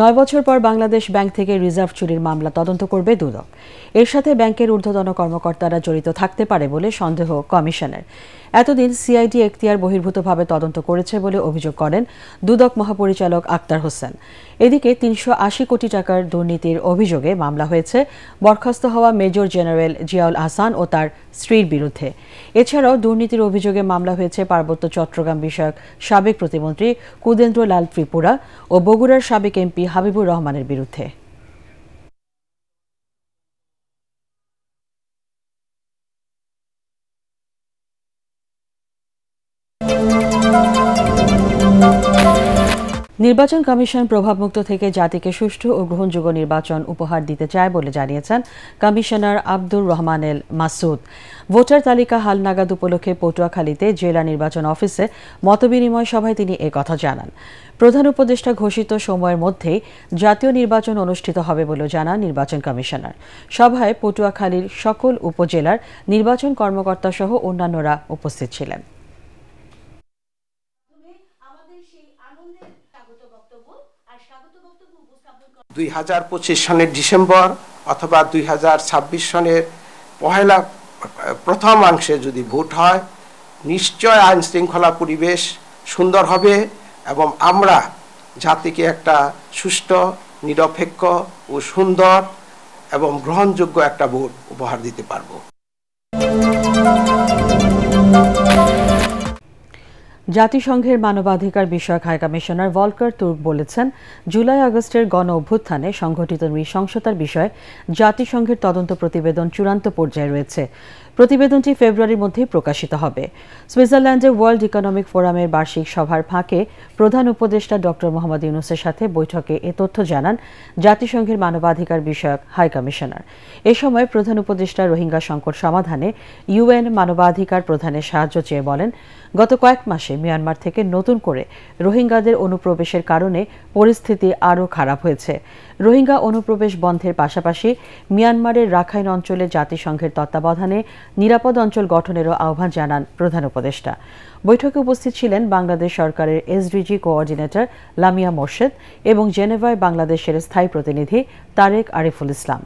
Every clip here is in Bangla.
9 বছর পর বাংলাদেশ ব্যাংক থেকে রিজার্ভ চুরির মামলা তদন্ত করবে দুদক। এর সাথে ব্যাংকের ঊর্ধ্বতন কর্মকর্তারা জড়িত থাকতে পারে বলে সন্দেহ কমিশনের। এতদিন সিআইডি এখতিয়ার বহির্ভূতভাবে তদন্ত করেছে বলে অভিযোগ করেন দুদক মহাপরিচালক আক্তার হোসেন। এদিকে 380 কোটি টাকার দুর্নীতির অভিযোগে মামলা হয়েছে বরখাস্ত হওয়া মেজর জেনারেল জিয়াউল আহসান ও তার স্ত্রীর বিরুদ্ধে। এছাড়াও দুর্নীতির অভিযোগে মামলা হয়েছে পার্বত্য চট্টগ্রাম বিষয়ক সাবেক প্রতিমন্ত্রী কুদেন্দ্র লাল ত্রিপুরা ও বগুড়ার সাবেক এমপি হাবিবুর রহমানের বিরুদ্ধে। নির্বাচন কমিশন প্রভাবমুক্ত থেকে জাতিকে সুষ্ঠু ও গ্রহণযোগ্য নির্বাচন উপহার দিতে চায় বলে জানিয়েছেন কমিশনার আব্দুর রহমান এল মাসুদ। ভোটার তালিকা হালনাগাদ উপলক্ষে পটুয়াখালীতে জেলা নির্বাচন অফিসে মতবিনিময় সভায় তিনি একথা জানান। প্রধান উপদেষ্টা ঘোষিত সময়ের মধ্যেই জাতীয় নির্বাচন অনুষ্ঠিত হবে বলে জানান নির্বাচন কমিশনার। সভায় পটুয়াখালীর সকল উপজেলার নির্বাচন কর্মকর্তা সহ অন্যান্যরা উপস্থিত ছিলেন। 2025 সনের ডিসেম্বর অথবা 2026 সনের প্রথমাংশে যদি ভোট হয়, নিশ্চয় আইন শৃঙ্খলা পরিবেশ সুন্দর হবে এবং আমরা জাতিকে একটা সুষ্ঠু, নিরপেক্ষ ও সুন্দর এবং গ্রহণযোগ্য একটা ভোট উপহার দিতে পারবো। জাতিসংঘের মানবাধিকার বিষয়ক হাইকমিশনার ভলকার তুর্ক বলেছেন, জুলাই আগস্টের গণ অভ্যুত্থানে সংঘটিত নৃশংসতার বিষয়ে জাতিসংঘের তদন্ত প্রতিবেদন চূড়ান্ত পর্যায়ে রয়েছে। প্রতিবেদনটি ফেব্রুয়ারির মধ্যেই প্রকাশিত হবে। সুইজারল্যান্ডে ওয়ার্ল্ড ইকোনমিক ফোরামের বার্ষিক সভার ফাঁকে প্রধান উপদেষ্টা ডক্টর মোহাম্মদ ইউনূসের সাথে বৈঠকে এ তথ্য জানান জাতিসংঘের মানবাধিকার বিষয়ক হাইকমিশনার। এ সময় প্রধান উপদেষ্টা রোহিঙ্গা সংকট সমাধানে ইউএন মানবাধিকার প্রধানের সাহায্য চেয়ে বলেন, গত কয়েক মাসে মিয়ানমার থেকে নতুন করে রোহিঙ্গাদের অনুপ্রবেশের কারণে পরিস্থিতি আরও খারাপ হয়েছে। রোহিঙ্গা অনুপ্রবেশ বন্ধের পাশাপাশি মিয়ানমারের রাখাইন অঞ্চলে জাতিসংঘের তত্ত্বাবধানে নিরাপদ অঞ্চল গঠনেরও আহ্বান জানান প্রধান উপদেষ্টা। বৈঠকে উপস্থিত ছিলেন বাংলাদেশ সরকারের এসডিজি কোঅর্ডিনেটর লামিয়া মোর্শেদ এবং জেনেভায় বাংলাদেশের স্থায়ী প্রতিনিধি তারেক আরিফুল ইসলাম।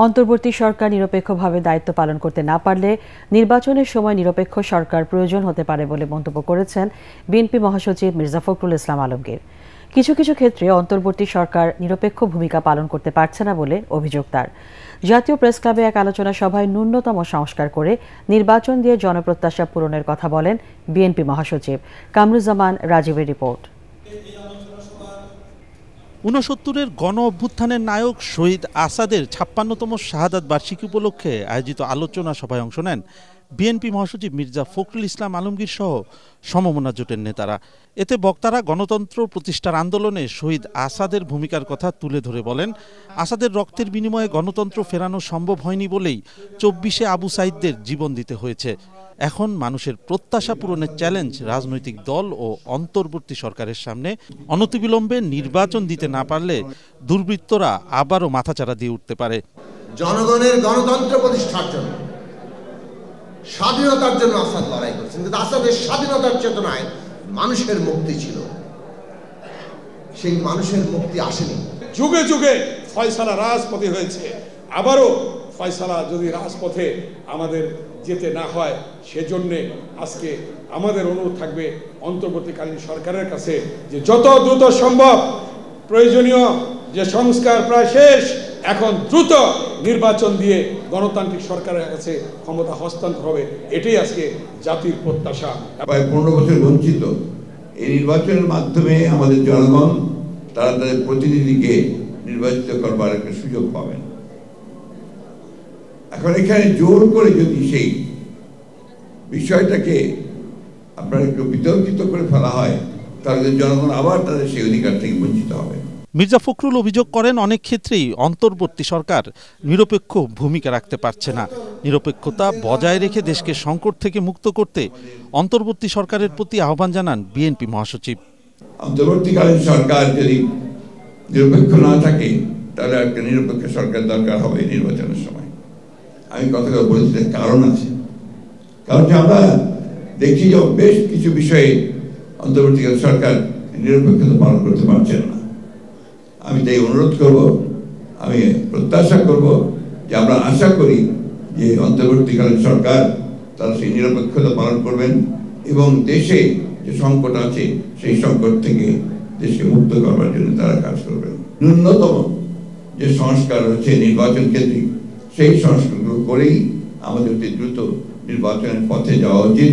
অন্তর্বর্তী সরকার নিরপেক্ষভাবে দায়িত্ব পালন করতে না পারলে নির্বাচনের সময় নিরপেক্ষ সরকার প্রয়োজন হতে পারে বলে মন্তব্য করেছেন বিএনপি মহাসচিব মির্জা ফখরুল ইসলাম আলমগীর। কিছু কিছু ক্ষেত্রে অন্তর্বর্তী সরকার নিরপেক্ষ ভূমিকা পালন করতে পারছে না বলে অভিযোগ তার। জাতীয় প্রেস ক্লাবে এক আলোচনা সভায় ন্যূনতম সংস্কার করে নির্বাচন দিয়ে জনপ্রত্যাশা পূরণের কথা বলেন বিএনপি মহাসচিব। কামরুজ্জামান রাজীবের রিপোর্ট। 69-এর গণ অভ্যুত্থানের নায়ক শহীদ আসাদের 56তম শাহাদাত বার্ষিকী উপলক্ষে আয়োজিত আলোচনা সভায় অংশ নেন বিএনপি মহাসচিব মির্জা ফখরুল ইসলাম আলমগীর সহ সমমনা জোটের নেতারা। এতে বক্তারা গণতন্ত্র প্রতিষ্ঠার আন্দোলনে শহীদ আসাদের ভূমিকার কথা তুলে ধরে বলেন, আসাদের রক্তের বিনিময়ে গণতন্ত্র ফেরানো সম্ভব হয়নি বলেই 24শে আবু সাইদদের জীবন দিতে হয়েছে। এখন মানুষের প্রত্যাশা পূরণের চ্যালেঞ্জ রাজনৈতিক দল ও অন্তর্বর্তী সরকারের সামনে। অনতিবিলম্বে নির্বাচন দিতে না পারলে দুর্বৃত্তরা আবারও মাথাচাড়া দিয়ে উঠতে পারে। জনগণের গণতন্ত্র প্রতিষ্ঠার জন্য, স্বাধীনতার জন্য আসাদ লড়াই করছেন, কিন্তু আসাদের স্বাধীনতার চেতনায় মানুষের মুক্তি ছিল, সেই মানুষের মুক্তি আসেনি। যুগে যুগে ফয়সালা রাজপথে হয়েছে, আবারও ফয়সালা যদি রাজপথে আমাদের যেতে না হয়, সেজন্যে আজকে আমাদের অনুরোধ থাকবে অন্তর্বর্তীকালীন সরকারের কাছে যে যত দ্রুত সম্ভব প্রয়োজনীয় যে সংস্কার প্রায় শেষ, এখন দ্রুত নির্বাচন দিয়ে গণতান্ত্রিক সরকারের কাছে ক্ষমতা হস্তান্তর হবে। এটাই আজকে জাতির প্রত্যাশা। 15 বছর বঞ্চিত এই নির্বাচনের মাধ্যমে আমাদের জনগণ তারা তাদের প্রতিনিধিকে নির্বাচিত করবার একটা সুযোগ পাবেন। এখন এখানে জোর করে যদি সেই বিষয়টাকে আপনার একটু বিতর্কিত করে ফেলা হয়, তাহলে জনগণ আবার তাদের সেই অধিকার থেকে বঞ্চিত হবে। মির্জা ফখরুল অভিযোগ করেন, অনেক ক্ষেত্রেই অন্তর্বর্তী সরকার নিরপেক্ষ ভূমিকা রাখতে পারছে না। নিরপেক্ষতা বজায় রেখে দেশকে সংকট থেকে মুক্ত করতে অন্তর্বর্তী সরকারের প্রতি আহ্বান জানান বিএনপি মহাসচিব। অন্তর্বর্তীকালীন সরকার যদি নিরপেক্ষ না থাকে, তাহলে একটা নিরপেক্ষ সরকার দরকার হবে নির্বাচনের সময়। আমি কথাটা বলেছি, কারণ আছে। কারণ আমরা দেখছি যে বেশ কিছু বিষয়ে অন্তর্বর্তীকালীন সরকার নিরপেক্ষতা পালন করতে পারছেন না। আমি তাই অনুরোধ করব, আমি প্রত্যাশা করব যে আমরা আশা করি যে অন্তর্বর্তীকালীন সরকার তারা সেই নিরপেক্ষতা পালন করবেন এবং দেশে যে সংকট আছে সেই সংকট থেকে দেশকে মুক্ত করবার জন্য তারা কাজ করবেন। ন্যূনতম যে সংস্কার হচ্ছে নির্বাচন কেন্দ্রিক, সেই সংস্কারগুলো করেই আমাদের দ্রুত নির্বাচনের পথে যাওয়া উচিত।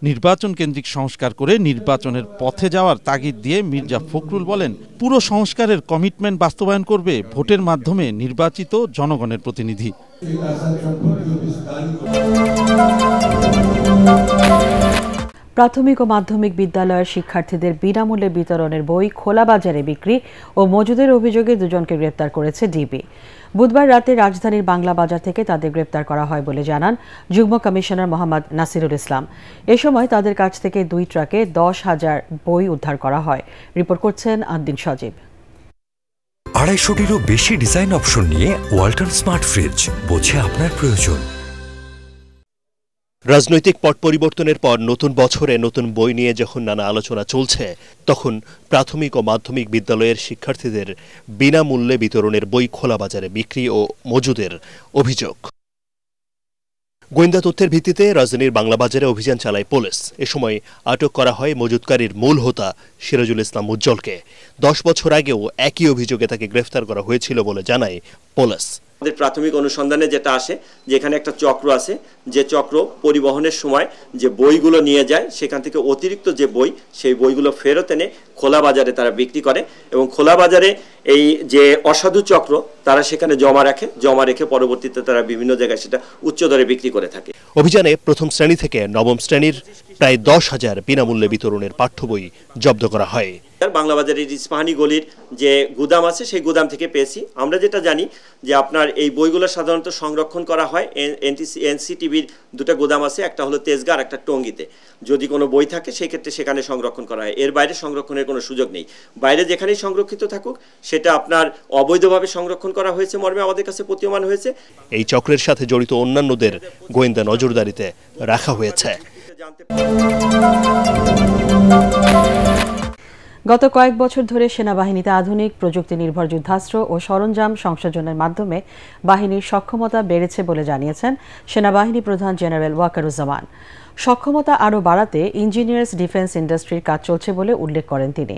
নির্বাচন কেন্দ্রিক সংস্কার করে নির্বাচনের পথে যাওয়ার তাগিদ দিয়ে মির্জা ফখরুল বলেন, পুরো সংস্কারের কমিটমেন্ট বাস্তবায়ন করবে ভোটের মাধ্যমে নির্বাচিত জনগণের প্রতিনিধি। প্রাথমিক ও মাধ্যমিক বিদ্যালয়ের শিক্ষার্থীদের বিনামূল্যে বিতরণের বই খোলা বাজারে বিক্রি ও মজুদের অভিযোগে দুজনকে গ্রেপ্তার করেছে ডিবি। বুধবার রাতে রাজধানীর বাংলা বাজার থেকে তাদের গ্রেপ্তার করা হয় বলে জানান যুগ্ম কমিশনার মোহাম্মদ নাসিরুল ইসলাম। এ সময় তাদের কাছ থেকে 2 ট্রাকে 10,000 বই উদ্ধার করা হয়। রিপোর্ট করছেন আদ্দিন সজীব। 250-টিরও বেশি ডিজাইন অপশন নিয়ে ওয়ালটন স্মার্ট ফ্রিজ, বোঝে আপনার প্রয়োজন। রাজনৈতিক পট পরিবর্তনের পর নতুন বছরে নতুন বই নিয়ে যখন নানা আলোচনা চলছে, তখন প্রাথমিক ও মাধ্যমিক বিদ্যালয়ের শিক্ষার্থীদের বিনামূল্যে বিতরণের বই খোলা বাজারে বিক্রি ও মজুদের অভিযোগ। গোয়েন্দা তথ্যের ভিত্তিতে রাজধানীর বাংলা বাজারে অভিযান চালায় পুলিশ। এ সময় আটক করা হয় মজুদকারীর মূল হোতা সিরাজুল ইসলাম উজ্জ্বলকে। 10 বছর আগেও একই অভিযোগে তাকে গ্রেফতার করা হয়েছিল বলে জানায় পুলিশ। আমাদের প্রাথমিক অনুসন্ধানে যেটা আসে, যেখানে একটা চক্র আছে, যে চক্র পরিবহনের সময় যে বইগুলো নিয়ে যায়, সেখান থেকে অতিরিক্ত যে বই, সেই বইগুলো ফেরত এনে খোলা বাজারে তারা বিক্রি করে এবং খোলা বাজারে এই যে অসাধু চক্র তারা সেখানে জমা রেখে পরবর্তীতে তারা বিভিন্ন জায়গায় সেটা উচ্চ দরে বিক্রি করে থাকে। অভিযানে প্রথম শ্রেণী থেকে নবম শ্রেণীর প্রায় 10,000 বিনামূল্যে বিতরণের পাঠ্য বই জব্দ করা হয়। বাংলা বাজারের ইস্পাহানি গলির যে গুদাম আছে, সেই গুদাম থেকে পেয়েছি। আমরা যেটা জানি যে আপনার এই বইগুলো সাধারণত সংরক্ষণ করা হয় এনসিটিভির 2টা গুদাম আছে, একটা হলো তেজগাঁ আর একটা টঙ্গীতে। যদি কোনো বই থাকে সেই ক্ষেত্রে সেখানে সংরক্ষণ করা হয়, এর বাইরে সংরক্ষণের কোনো সুযোগ নেই। বাইরে যেখানেই সংরক্ষিত থাকুক সেটা আপনার অবৈধভাবে সংরক্ষণ করা হয়েছে মর্মে আমাদের কাছে প্রতীয়মান হয়েছে। এই চক্রের সাথে জড়িত অন্যান্যদের গোয়েন্দা নজরদারিতে রাখা হয়েছে। গত কয়েক বছর ধরে সেনাবাহিনীতে আধুনিক প্রযুক্তি নির্ভর যুদ্ধাস্ত্র ও সরঞ্জাম সংযোজনের মাধ্যমে বাহিনীর সক্ষমতা বেড়েছে বলে জানিয়েছেন সেনাবাহিনী প্রধান জেনারেল ওয়াকারুজ্জামান। সক্ষমতা আরও বাড়াতে ইঞ্জিনিয়ার্স ডিফেন্স ইন্ডাস্ট্রির কাজ চলছে বলে উল্লেখ করেন তিনি।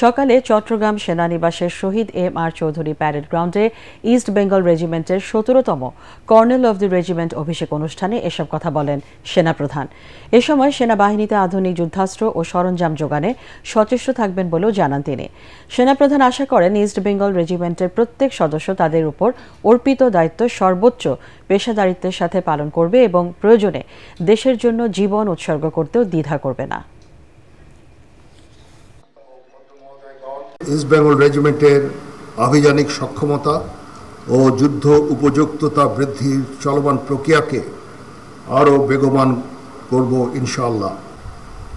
সকালে চট্টগ্রাম সেনানিবাসের শহীদ M.R. চৌধুরী প্যারেড গ্রাউন্ডে ইস্ট বেঙ্গল রেজিমেন্টের 17তম কর্নেল অব দি রেজিমেন্ট অভিষেক অনুষ্ঠানে এসব কথা বলেন সেনাপ্রধান। এ সময় সেনাবাহিনীতে আধুনিক যুদ্ধাস্ত্র ও সরঞ্জাম যোগানে সচেষ্ট থাকবেন বলেও জানান তিনি। সেনাপ্রধান আশা করেন ইস্ট বেঙ্গল রেজিমেন্টের প্রত্যেক সদস্য তাদের উপর অর্পিত দায়িত্ব সর্বোচ্চ পেশাদারিত্বের সাথে পালন করবে এবং প্রয়োজনে দেশের জন্য জীবন উৎসর্গ করতেও দ্বিধা করবে না। ইস্ট বেঙ্গল রেজিমেন্টের আভিযানিক সক্ষমতা ও যুদ্ধ উপযুক্ততা বৃদ্ধির চলমান প্রক্রিয়াকে আরও বেগবান করব ইনশাআল্লাহ।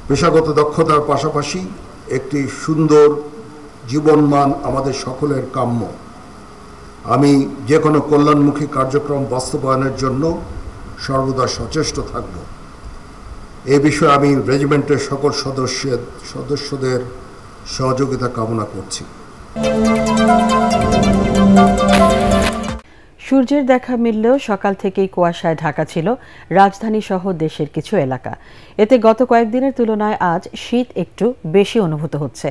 পেশাগত দক্ষতার পাশাপাশি একটি সুন্দর জীবনমান আমাদের সকলের কাম্য। আমি যে কোনো কল্যাণমুখী কার্যক্রম বাস্তবায়নের জন্য সর্বদা সচেষ্ট থাকব। এ বিষয়ে আমি রেজিমেন্টের সকল সদস্যদের সহযোগিতা কামনা করছি। সূর্যের দেখা মিললেও সকাল থেকেই কুয়াশায় ঢাকা ছিল রাজধানী সহ দেশের কিছু এলাকা। এতে গত কয়েকদিনের তুলনায় আজ শীত একটু বেশি অনুভূত হচ্ছে।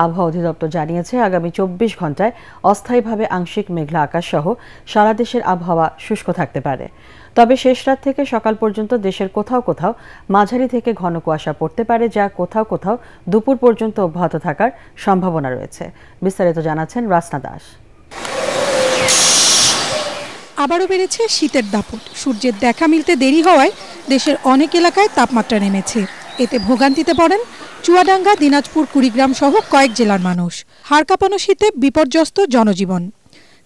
আবহাওয়া অধিদপ্তর জানিয়েছে, আগামী 24 ঘন্টায় অস্থায়ীভাবে আংশিক মেঘলা আকাশ সহ সারা দেশের আবহাওয়া শুষ্ক থাকতে পারে। তবে শেষ রাত থেকে সকাল পর্যন্ত দেশের কোথাও কোথাও মাঝারি থেকে ঘন কুয়াশা পড়তে পারে, যা কোথাও কোথাও দুপুর পর্যন্ত অব্যাহত থাকার সম্ভাবনা রয়েছে। বিস্তারিত জানাচ্ছেন রাসনা দাস। আবারও বেড়েছে শীতের দাপট। সূর্যের দেখা মিলতে দেরি হওয়ায় দেশের অনেক এলাকায় তাপমাত্রা নেমেছে। এতে ভোগান্তিতে পড়েন চুয়াডাঙ্গা, দিনাজপুর, কুড়িগ্রাম সহ কয়েক জেলার মানুষ। হাড় কাঁপানো শীতে বিপর্যস্ত জনজীবন।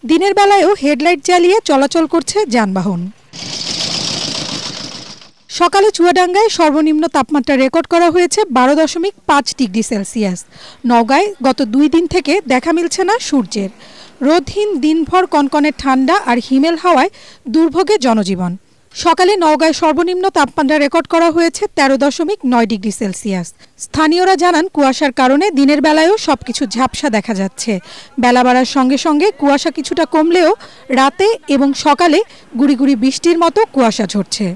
দিনের বেলায়ও হেডলাইট জ্বালিয়ে চলাচল করছে যানবাহন। সকালে চুয়াডাঙ্গায় সর্বনিম্ন তাপমাত্রা রেকর্ড করা হয়েছে 12.5 ডিগ্রি সেলসিয়াস। নওগাঁয় গত 2 দিন থেকে দেখা মিলছে না সূর্যের। রোদহীন দিনভর কনকনে ঠান্ডা আর হিমেল হাওয়ায় দুর্ভোগে জনজীবন। সকালে নওগাঁয় সর্বনিম্ন তাপমাত্রা রেকর্ড করা হয়েছে 13.9 ডিগ্রি সেলসিয়াস। স্থানীয়রা জানান কুয়াশার কারণে দিনের বেলায়ও সবকিছু ঝাপসা দেখা যাচ্ছে। বেলা বাড়ার সঙ্গে সঙ্গে কুয়াশা কিছুটা কমলেও রাতে এবং সকালে গুড়ি গুড়ি বৃষ্টির মতো কুয়াশা ঝরছে।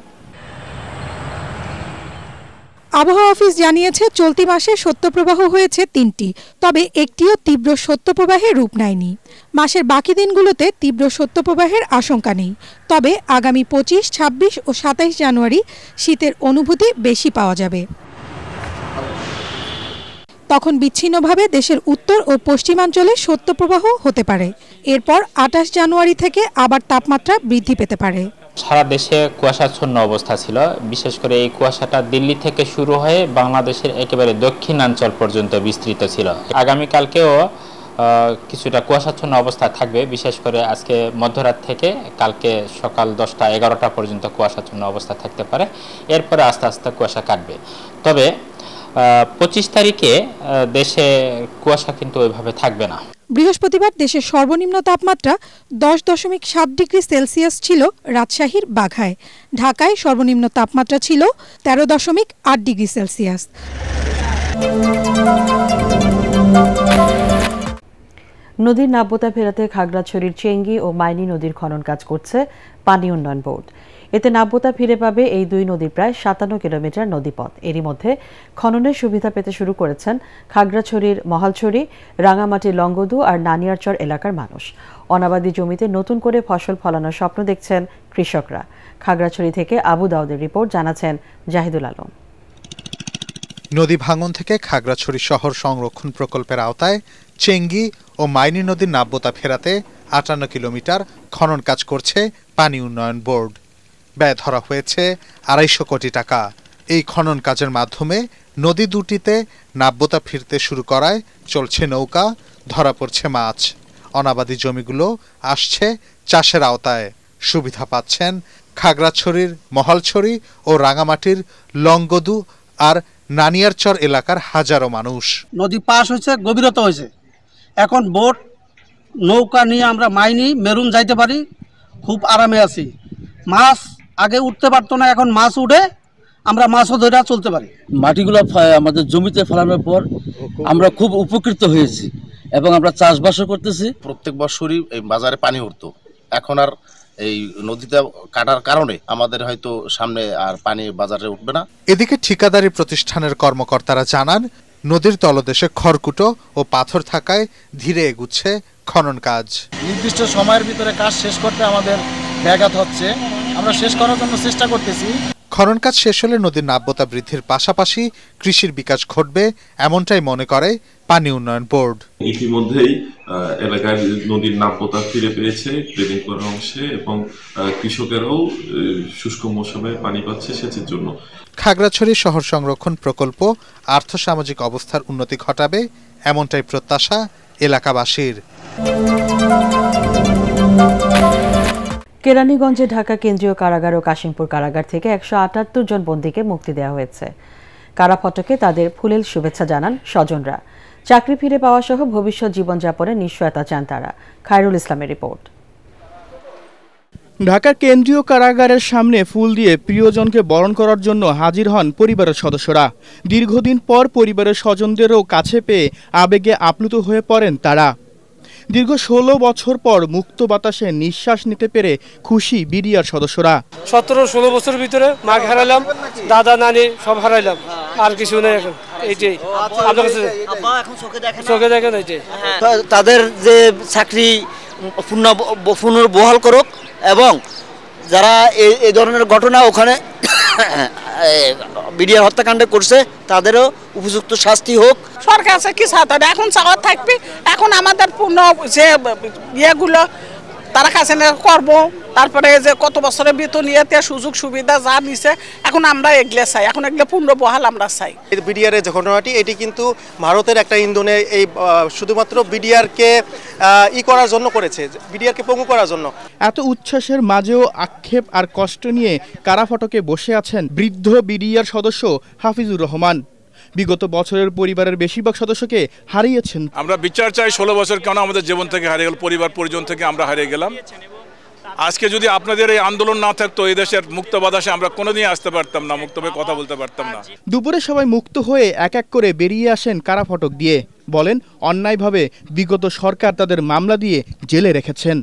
আবহাওয়া অফিস জানিয়েছে চলতি মাসে শৈত্যপ্রবাহ হয়েছে 3টি, তবে একটিও তীব্র শৈত্যপ্রবাহের রূপ নেয়নি। মাসের বাকি দিনগুলোতে তীব্র শৈত্যপ্রবাহের আশঙ্কা নেই, তবে আগামী 25, 26 ও 27 জানুয়ারি শীতের অনুভূতি বেশি পাওয়া যাবে। তখন বিচ্ছিন্নভাবে দেশের উত্তর ও পশ্চিমাঞ্চলে শৈত্যপ্রবাহ হতে পারে। এরপর 28 জানুয়ারি থেকে আবার তাপমাত্রা বৃদ্ধি পেতে পারে। সারা দেশে কুয়াশাচ্ছন্ন অবস্থা ছিল। বিশেষ করে এই কুয়াশাটা দিল্লি থেকে শুরু হয়ে বাংলাদেশের একেবারে দক্ষিণাঞ্চল পর্যন্ত বিস্তৃত ছিল। আগামীকালকেও কিছুটা কুয়াশাচ্ছন্ন অবস্থা থাকবে। বিশেষ করে আজকে মধ্যরাত থেকে কালকে সকাল 10টা 11টা পর্যন্ত কুয়াশাচ্ছন্ন অবস্থা থাকতে পারে। এরপরে আস্তে আস্তে কুয়াশা কাটবে। তবে 25 তারিখে দেশে কুয়াশা কিন্তু ওইভাবে থাকবে না। বৃহস্পতিবার দেশের সর্বনিম্ন তাপমাত্রা 10.7 ডিগ্রি সেলসিয়াস ছিল রাজশাহীর বাঘায়। ঢাকায় সর্বনিম্ন তাপমাত্রা ছিল 13.8 ডিগ্রি সেলসিয়াস। নদীর নাব্যতা ফেরাতে খাগড়াছড়ির চেঙ্গি ও মাইনী নদীর খনন কাজ করছে পানি উন্নয়ন বোর্ড। এতে নাব্যতা ফিরে পাবে এই দুই নদীর প্রায় 57 কিলোমিটার নদীপথ। এরই মধ্যে খননের সুবিধা পেতে শুরু করেছেন খাগড়াছড়ির মহালছড়ি, রাঙামাটির লংগদু আর নানিয়ারচর এলাকার মানুষ। অনাবাদি জমিতে নতুন করে ফসল ফলানোর স্বপ্ন দেখছেন কৃষকরা। খাগড়াছড়ি থেকে আবু দাউদের রিপোর্ট, জানাচ্ছেন জাহিদুল আলম। নদী ভাঙন থেকে খাগড়াছড়ি শহর সংরক্ষণ প্রকল্পের আওতায় চেঙ্গি ও মাইনী নদীর নাব্যতা ফেরাতে 58 কিলোমিটার খনন কাজ করছে পানি উন্নয়ন বোর্ড। ব্যয় ধরা হয়েছে 250 কোটি টাকা। এই খনন কাজের মাধ্যমে নদী দুটিতে নাব্যতা ফিরতে শুরু করায় চলছে নৌকা, ধরা পড়ছে মাছ। অনাবাদি জমিগুলো আসছে চাষের আওতায়। সুবিধা পাচ্ছেন খাগড়াছড়ির মহালছড়ি ও রাঙামাটির লংগদু আর নানিয়ারচর এলাকার হাজারো মানুষ। নদী পাশ হয়েছে, গভীরতা হয়েছে। এখন বোট নৌকা নিয়ে আমরা মাইনি মেরুন যাইতে পারি, খুব আরামে আছি। মাছ আগে উঠতে পারতো না, এখন মাছ উঠে আমরা মাছও ধরে চলতে পারি। মাটিগুলো আমাদের জমিতে ফেলানোর পর আমরা খুব উপকৃত হয়েছি এবং আমরা চাষবাসও করতেছি। প্রত্যেক বছরই এই বাজারে পানি উঠতো, এখন আর এই নদীতে কাটার কারণে আমাদের হয়তো সামনে আর পানি বাজারে উঠবে না। এদিকে ঠিকাদারি প্রতিষ্ঠানের কর্মকর্তারা জানান, নদীর তলদেশে খড়কুটো ও পাথর থাকায় ধীরে এগুচ্ছে খনন কাজ। নির্দিষ্ট সময়ের ভিতরে কাজ শেষ করতে আমাদের ব্যাঘাত হচ্ছে, আমরা শেষ করার জন্য চেষ্টা করতেছি। খনন কাজ শেষ হলে নদীর নাব্যতা বৃদ্ধির পাশাপাশি কৃষির বিকাশ ঘটবে, এমনটাই মনে করে পানি উন্নয়ন বোর্ড। ইতিমধ্যেই এলাকার নদীর নাব্যতা ফিরে পেয়েছে গ্রেডিং করার অংশে এবং কৃষকেরাও শুষ্ক মৌসুমে পানি পাচ্ছে সেচের জন্য। খাগড়াছড়ি শহর সংরক্ষণ প্রকল্প আর্থসামাজিক অবস্থার উন্নতি ঘটাবে, এমনটাই প্রত্যাশা এলাকাবাসীর। কেরানীগঞ্জে ঢাকা কেন্দ্রীয় কারাগার ও কাশিমপুর কারাগার থেকে 178 জন বন্দীকে মুক্তি দেওয়া হয়েছে। কারাফটকে তাদের ফুলেল শুভেচ্ছা জানান স্বজনরা। চাকরি ফিরে পাওয়া সহ ভবিষ্যৎ জীবনযাপনের নিশ্চয়তা চান তারা। খায়রুল ইসলামের রিপোর্ট। ঢাকা কেন্দ্রীয় কারাগারের সামনে ফুল দিয়ে প্রিয়জনকে বরণ করার জন্য হাজির হন পরিবারের সদস্যরা। দীর্ঘদিন পর পরিবারের স্বজনদেরও কাছে পেয়ে আবেগে আপ্লুত হয়ে পড়েন তারা। দীর্ঘ 16 বছর পর মুক্ত বাতাসে নিঃশ্বাস নিতে পেরে খুশি বিডিআর সদস্যরা। 17-16 বছরের ভিতরে মা হারাইলাম, দাদা নানি সব হারাইলাম, আর কিছু নেই এখন। এইটাই চোখে দেখেন, এইটাই। তাদের যে চাকরি পুনর্বহাল করুক এবং যারা এই ধরনের ঘটনা ওখানে বিডিআর হত্যাকাণ্ড করছে তাদেরও উপযুক্ত শাস্তি হোক। সরকার কাছে কি চাওয়া, এখন চাওয়া থাকবে, এখন আমাদের পূর্ণ যে ইয়েগুলো তারা কাছে করবো, তারপরে যে কত বছরের বেতন ইয়েতে সুযোগ সুবিধা যা নিছে এখন আমরা এগুলো চাই, এখন এগুলো পূর্ণ বহাল আমরা চাই। বিডিআর যে ঘটনাটি এটি কিন্তু ভারতের একটা ইন্ধনে এই শুধুমাত্র বিডিআরকে করার জন্য করেছে, বিডিআরকে পঙ্গু করার জন্য। এত উচ্ছ্বাসের মাঝেও আক্ষেপ আর কষ্ট নিয়ে কারাফটকে বসে আছেন বৃদ্ধ বিডিআর সদস্য হাফিজুর রহমান। বিগত বছরের পরিবারের বেশিরভাগ সদস্যকে হারিয়েছেন। আমরা বিচার চাই, 16 বছর কেন আমাদের জীবন থেকে হারিয়ে গেল, পরিবার পরিজন থেকে আমরা হারিয়ে গেলাম। আজকে যদি আপনাদের এই আন্দোলন না থাকতো এই দেশের মুক্ত বাতাসে আমরা কোনোদিন আসতে পারতাম না, মুক্তভাবে কথা বলতে পারতাম না। দুপুরে সবাই মুক্ত হয়ে এক এক করে বেরিয়ে আসেন কারা ফটক দিয়ে। বলেন অন্যায়ভাবে বিগত সরকার তাদের মামলা দিয়ে জেলে রেখেছেন।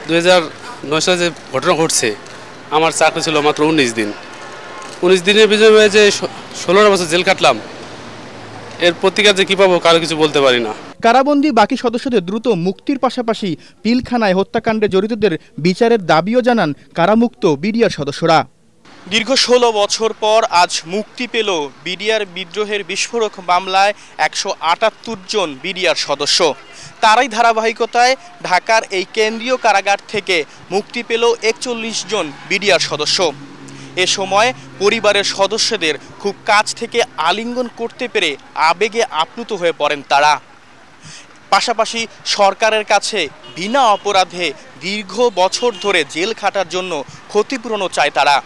2009 সালে যে ঘটনা ঘটছে, আমার চাকরি ছিল মাত্র 19 দিন। 19 দিনের বিনিময়ে যে 16 বছর জেল কাটলাম, এর প্রতিকার যে কি পাবো কারো কিছু বলতে পারি না। কারাবন্দী বাকি সদস্যদের দ্রুত মুক্তির পাশাপাশি পিলখানায় হত্যাকাণ্ডে জড়িতদের বিচারের দাবিও জানান কারামুক্ত বিডিআর সদস্যরা। দীর্ঘ 16 বছর পর আজ মুক্তি পেল বিডিআর বিদ্রোহের বিস্ফোরক মামলায় 178 জন বিডিআর সদস্য। তারই ধারাবাহিকতায় ঢাকার এই কেন্দ্রীয় কারাগার থেকে মুক্তি পেল 41 জন বিডিআর সদস্য। এ সময় পরিবারের সদস্যদের খুব কাছ থেকে আলিঙ্গন করতে পেরে আবেগে আপ্লুত হয়ে পড়েন তারা। পাশাপাশি সরকারের কাছে বিনা অপরাধে দীর্ঘ বছর ধরে জেল খাটার জন্য ক্ষতিপূরণও চায় তারা।